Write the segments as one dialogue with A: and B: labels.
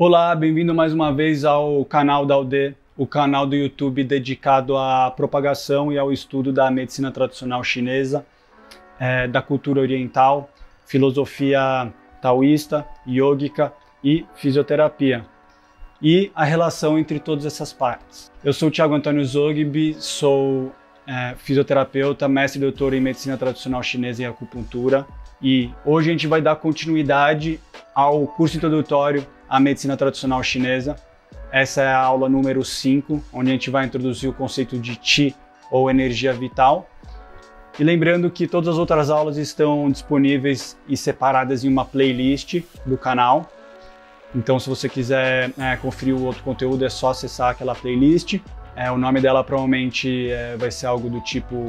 A: Olá, bem-vindo mais uma vez ao canal da UD, o canal do YouTube dedicado à propagação e ao estudo da medicina tradicional chinesa, da cultura oriental, filosofia taoísta, yógica e fisioterapia, e a relação entre todas essas partes. Eu sou o Thiago Antônio Zogby, sou fisioterapeuta, mestre e doutor em medicina tradicional chinesa e acupuntura, e hoje a gente vai dar continuidade ao curso introdutório à medicina tradicional chinesa. Essa é a aula número 5, onde a gente vai introduzir o conceito de Qi, ou energia vital. E lembrando que todas as outras aulas estão disponíveis e separadas em uma playlist do canal. Então, se você quiser conferir o outro conteúdo, é só acessar aquela playlist. O nome dela provavelmente vai ser algo do tipo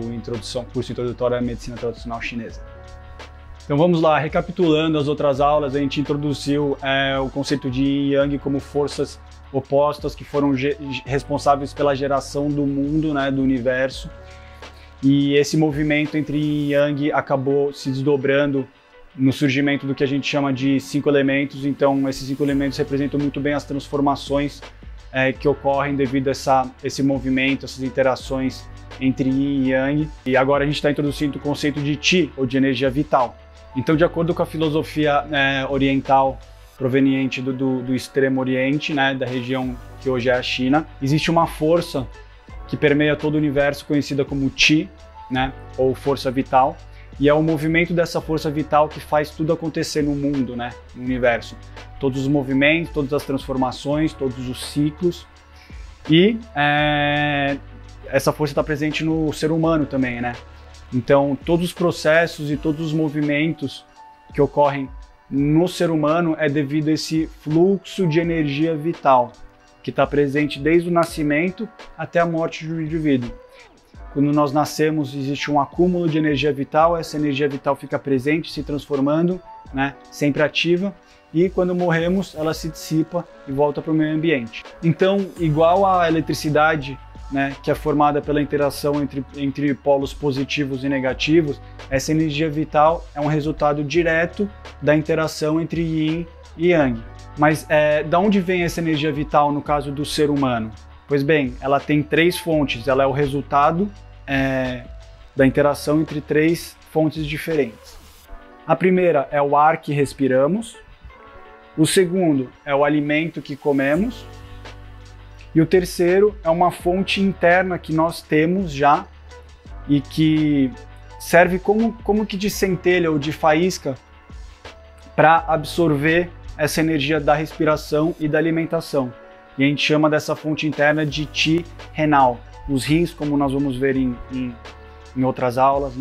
A: curso introdutório à medicina tradicional chinesa. Então vamos lá, recapitulando as outras aulas, a gente introduziu o conceito de Yin e Yang como forças opostas que foram responsáveis pela geração do mundo, do universo. E esse movimento entre Yin e Yang acabou se desdobrando no surgimento do que a gente chama de 5 elementos. Então esses 5 elementos representam muito bem as transformações que ocorrem devido a esse movimento, essas interações entre Yin e Yang. E agora a gente está introduzindo o conceito de Qi, ou de energia vital. Então, de acordo com a filosofia oriental proveniente do extremo oriente, da região que hoje é a China, existe uma força que permeia todo o universo conhecida como Qi, ou força vital, e é o movimento dessa força vital que faz tudo acontecer no mundo, no universo. Todos os movimentos, todas as transformações, todos os ciclos, e essa força está presente no ser humano também, Então, todos os processos e todos os movimentos que ocorrem no ser humano é devido a esse fluxo de energia vital, que está presente desde o nascimento até a morte do indivíduo. Quando nós nascemos, existe um acúmulo de energia vital, essa energia vital fica presente, se transformando, sempre ativa, e quando morremos, ela se dissipa e volta para o meio ambiente. Então, igual à eletricidade, que é formada pela interação entre polos positivos e negativos, essa energia vital é um resultado direto da interação entre Yin e Yang. Mas da onde vem essa energia vital no caso do ser humano? Pois bem, ela tem 3 fontes, ela é o resultado da interação entre 3 fontes diferentes. A primeira é o ar que respiramos, o segundo é o alimento que comemos, e o terceiro é uma fonte interna que nós temos já e que serve como que de centelha ou de faísca para absorver essa energia da respiração e da alimentação. E a gente chama dessa fonte interna de Qi renal. Os rins, como nós vamos ver em outras aulas,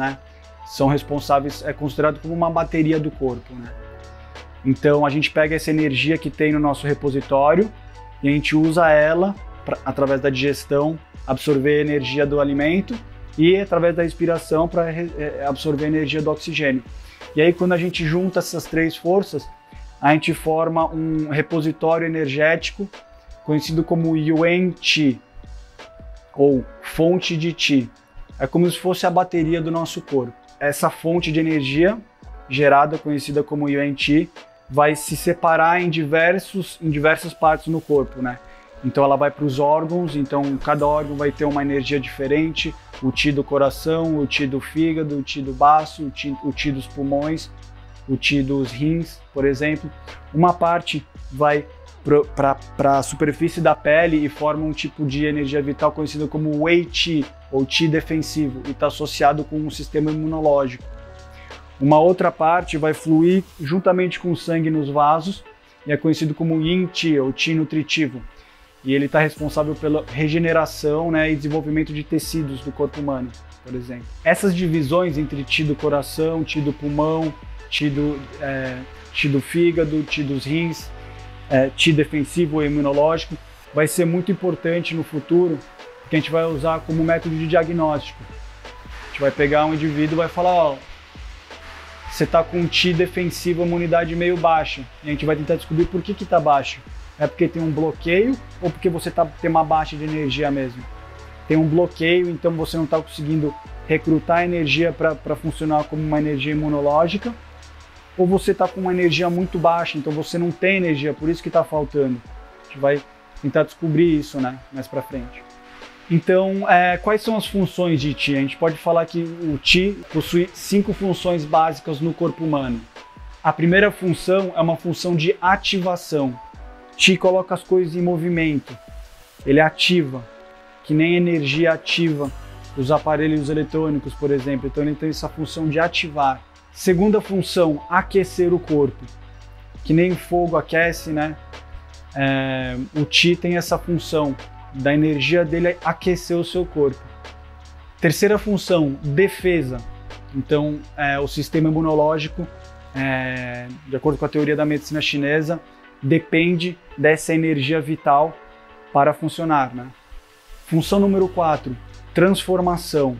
A: são responsáveis, é considerado como uma bateria do corpo. Então a gente pega essa energia que tem no nosso repositório e a gente usa ela, através da digestão, absorver a energia do alimento e através da respiração para absorver a energia do oxigênio. E aí quando a gente junta essas 3 forças, a gente forma um repositório energético conhecido como Yuan Qi, ou fonte de Qi. É como se fosse a bateria do nosso corpo. Essa fonte de energia gerada, conhecida como Yuan Qi, vai se separar em diversas partes no corpo, Então ela vai para os órgãos, então cada órgão vai ter uma energia diferente, o Qi do coração, o Qi do fígado, o Qi do baço, o Qi dos pulmões, o Qi dos rins, por exemplo. Uma parte vai para a superfície da pele e forma um tipo de energia vital conhecido como Wei Qi, ou Qi defensivo, e está associado com um sistema imunológico. Uma outra parte vai fluir juntamente com o sangue nos vasos e é conhecido como Yin Qi, ou Qi nutritivo. E ele está responsável pela regeneração e desenvolvimento de tecidos do corpo humano, por exemplo. Essas divisões entre Qi do coração, Qi do pulmão, Qi do fígado, Qi dos rins, Qi defensivo ou imunológico, vai ser muito importante no futuro, porque a gente vai usar como método de diagnóstico. A gente vai pegar um indivíduo e vai falar, você está com Qi defensivo, imunidade meio baixa, e a gente vai tentar descobrir por que está baixo. É porque tem um bloqueio ou porque você tem uma baixa de energia mesmo? Tem um bloqueio, então você não está conseguindo recrutar energia para funcionar como uma energia imunológica, ou você está com uma energia muito baixa, então você não tem energia, por isso que está faltando. A gente vai tentar descobrir isso, né, mais para frente. Então, quais são as funções de Qi? A gente pode falar que o Qi possui 5 funções básicas no corpo humano. A primeira função é uma função de ativação. Qi coloca as coisas em movimento, ele ativa, que nem energia ativa os aparelhos eletrônicos, por exemplo. Então ele tem essa função de ativar. Segunda função, aquecer o corpo, que nem fogo aquece, né? O Qi tem essa função da energia dele aquecer o seu corpo. Terceira função, defesa. Então o sistema imunológico, de acordo com a teoria da medicina chinesa, depende dessa energia vital para funcionar, né? Função número 4, transformação.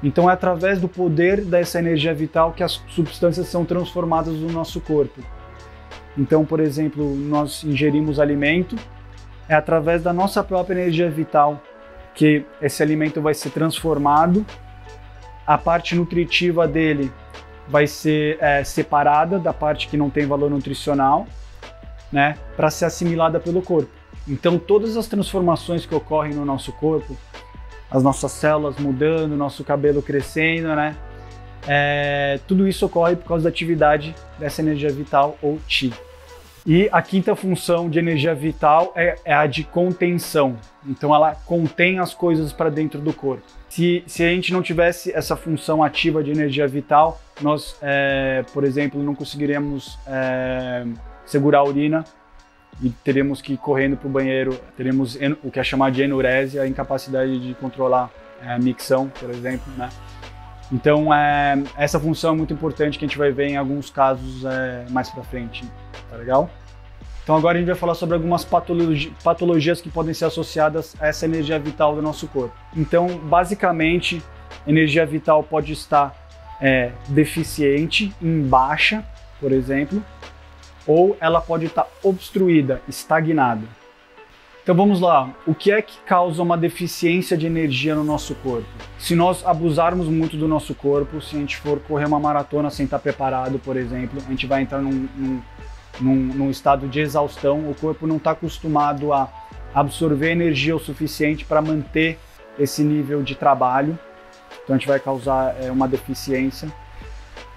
A: Então é através do poder dessa energia vital que as substâncias são transformadas no nosso corpo. Então, por exemplo, nós ingerimos alimento, é através da nossa própria energia vital que esse alimento vai ser transformado, a parte nutritiva dele vai ser separada da parte que não tem valor nutricional, né, para ser assimilada pelo corpo. Então todas as transformações que ocorrem no nosso corpo, as nossas células mudando, nosso cabelo crescendo, né, tudo isso ocorre por causa da atividade dessa energia vital ou Qi. E a quinta função de energia vital é a de contenção. Então ela contém as coisas para dentro do corpo. Se a gente não tivesse essa função ativa de energia vital, nós, por exemplo, não conseguiríamos segurar a urina e teríamos que ir correndo para o banheiro, teríamos o que é chamado de enurésia, a incapacidade de controlar a micção, por exemplo, né? Então essa função é muito importante, que a gente vai ver em alguns casos mais para frente, tá legal? Então agora a gente vai falar sobre algumas patologias que podem ser associadas a essa energia vital do nosso corpo. Então basicamente, energia vital pode estar deficiente, em baixa, por exemplo, ou ela pode estar obstruída, estagnada. Então vamos lá, o que é que causa uma deficiência de energia no nosso corpo? Se nós abusarmos muito do nosso corpo, se a gente for correr uma maratona sem estar preparado, por exemplo, a gente vai entrar num estado de exaustão, o corpo não está acostumado a absorver energia o suficiente para manter esse nível de trabalho, então a gente vai causar uma deficiência.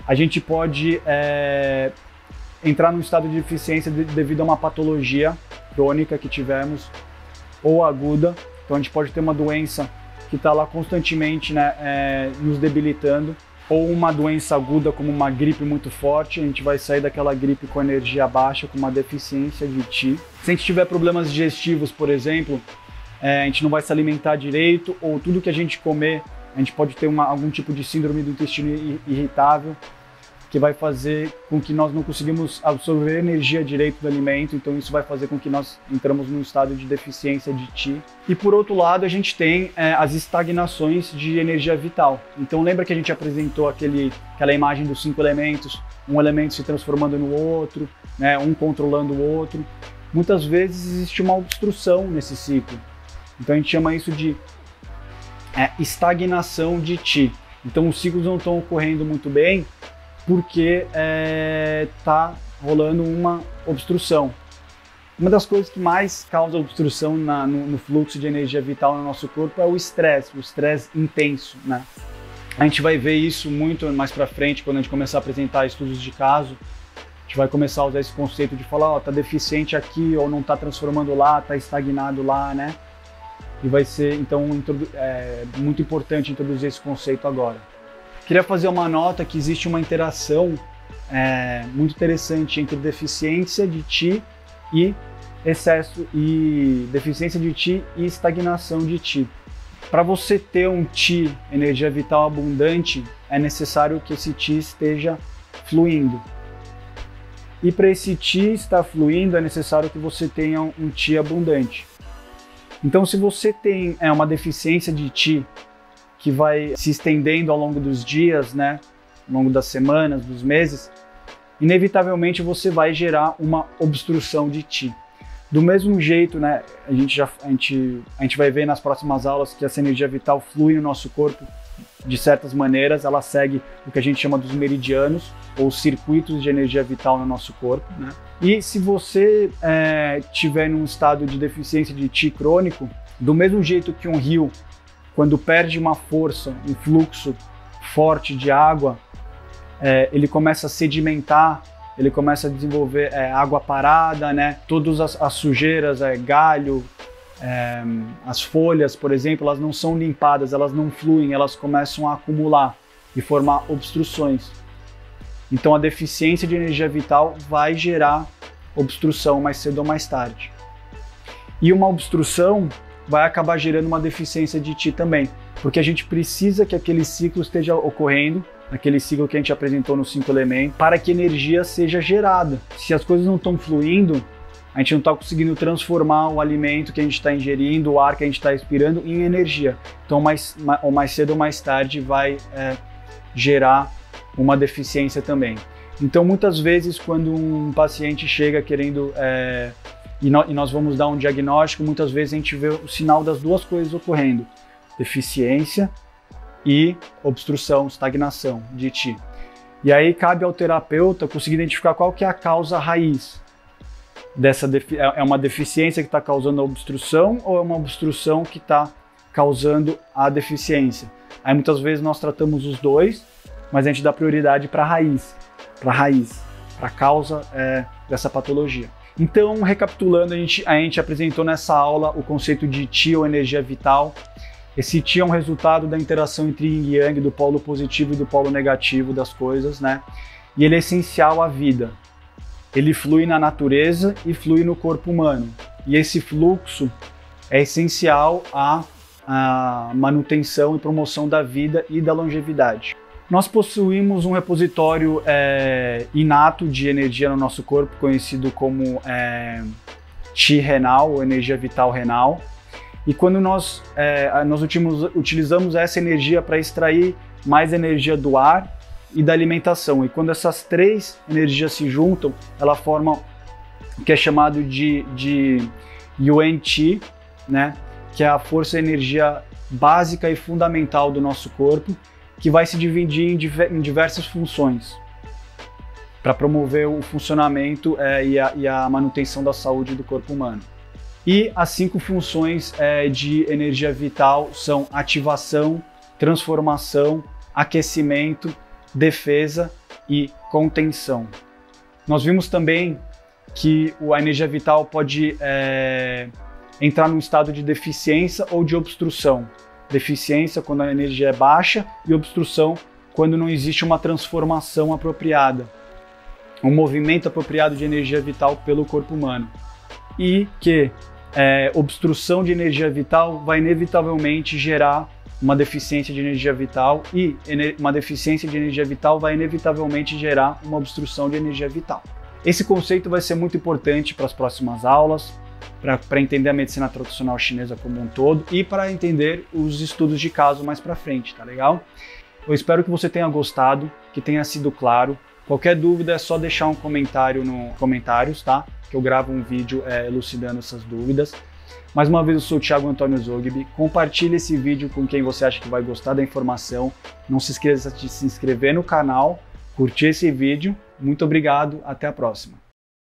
A: A gente pode entrar num estado de deficiência devido a uma patologia crônica que tivemos ou aguda. Então a gente pode ter uma doença que está lá constantemente, né, nos debilitando, ou uma doença aguda como uma gripe muito forte. A gente vai sair daquela gripe com energia baixa, com uma deficiência de Qi. Se a gente tiver problemas digestivos, por exemplo, a gente não vai se alimentar direito, ou tudo que a gente comer, a gente pode ter algum tipo de síndrome do intestino irritável, que vai fazer com que nós não conseguimos absorver energia direito do alimento, então isso vai fazer com que nós entramos num estado de deficiência de Qi. E por outro lado, a gente tem as estagnações de energia vital. Então lembra que a gente apresentou aquela imagem dos 5 elementos, um elemento se transformando no outro, né, um controlando o outro. Muitas vezes existe uma obstrução nesse ciclo. Então a gente chama isso de estagnação de Qi. Então os ciclos não estão ocorrendo muito bem, porque está rolando uma obstrução. Uma das coisas que mais causa obstrução no fluxo de energia vital no nosso corpo é o estresse intenso, né? A gente vai ver isso muito mais para frente, quando a gente começar a apresentar estudos de caso. A gente vai começar a usar esse conceito de falar, tá deficiente aqui, ou não tá transformando lá, tá estagnado lá, né? E vai ser, então, muito importante introduzir esse conceito agora. Queria fazer uma nota que existe uma interação muito interessante entre deficiência de Qi e deficiência de Qi e estagnação de Qi. Para você ter um Qi, energia vital abundante, é necessário que esse Qi esteja fluindo. E para esse Qi estar fluindo, é necessário que você tenha um Qi abundante. Então, se você tem uma deficiência de Qi, que vai se estendendo ao longo dos dias, né, ao longo das semanas, dos meses, inevitavelmente você vai gerar uma obstrução de Qi. Do mesmo jeito, né, a gente vai ver nas próximas aulas que essa energia vital flui no nosso corpo de certas maneiras, ela segue o que a gente chama dos meridianos ou circuitos de energia vital no nosso corpo, né? E se você tiver num estado de deficiência de Qi crônico, do mesmo jeito que um rio, quando perde uma força, um fluxo forte de água, ele começa a sedimentar, ele começa a desenvolver água parada, né? Todas as sujeiras, galho, as folhas, por exemplo, elas não são limpadas, elas não fluem, elas começam a acumular e formar obstruções. Então a deficiência de energia vital vai gerar obstrução mais cedo ou mais tarde. E uma obstrução vai acabar gerando uma deficiência de Qi também, porque a gente precisa que aquele ciclo esteja ocorrendo, aquele ciclo que a gente apresentou nos 5 elementos, para que energia seja gerada. Se as coisas não estão fluindo, a gente não está conseguindo transformar o alimento que a gente está ingerindo, o ar que a gente está expirando em energia. Então, mais cedo ou mais tarde vai gerar uma deficiência também. Então, muitas vezes, quando um paciente chega querendo e nós vamos dar um diagnóstico, muitas vezes a gente vê o sinal das duas coisas ocorrendo: deficiência e obstrução, estagnação de Qi. E aí cabe ao terapeuta conseguir identificar qual que é a causa raiz dessa é uma deficiência que está causando a obstrução ou é uma obstrução que está causando a deficiência. Aí muitas vezes nós tratamos os dois, mas a gente dá prioridade para a raiz, para a causa dessa patologia. Então, recapitulando, a gente apresentou nessa aula o conceito de Qi ou energia vital. Esse Qi é um resultado da interação entre Yin e Yang, do polo positivo e do polo negativo das coisas, né? E ele é essencial à vida. Ele flui na natureza e flui no corpo humano. E esse fluxo é essencial à manutenção e promoção da vida e da longevidade. Nós possuímos um repositório inato de energia no nosso corpo, conhecido como Qi renal, ou energia vital renal. E quando nós utilizamos essa energia para extrair mais energia do ar e da alimentação. E quando essas três energias se juntam, ela forma o que é chamado de Yuan Qi, né? Que é a força e energia básica e fundamental do nosso corpo, que vai se dividir em diversas funções para promover o funcionamento e a manutenção da saúde do corpo humano. E as 5 funções de energia vital são ativação, transformação, aquecimento, defesa e contenção. Nós vimos também que a energia vital pode entrar num estado de deficiência ou de obstrução. Deficiência quando a energia é baixa e obstrução quando não existe uma transformação apropriada, um movimento apropriado de energia vital pelo corpo humano. E que obstrução de energia vital vai inevitavelmente gerar uma deficiência de energia vital e uma deficiência de energia vital vai inevitavelmente gerar uma obstrução de energia vital. Esse conceito vai ser muito importante para as próximas aulas, para entender a medicina tradicional chinesa como um todo e para entender os estudos de caso mais para frente, tá legal? Eu espero que você tenha gostado, que tenha sido claro. Qualquer dúvida é só deixar um comentário nos comentários, tá? Que eu gravo um vídeo elucidando essas dúvidas. Mais uma vez, eu sou o Thiago Antônio Zogby. Compartilhe esse vídeo com quem você acha que vai gostar da informação. Não se esqueça de se inscrever no canal, curtir esse vídeo. Muito obrigado, até a próxima.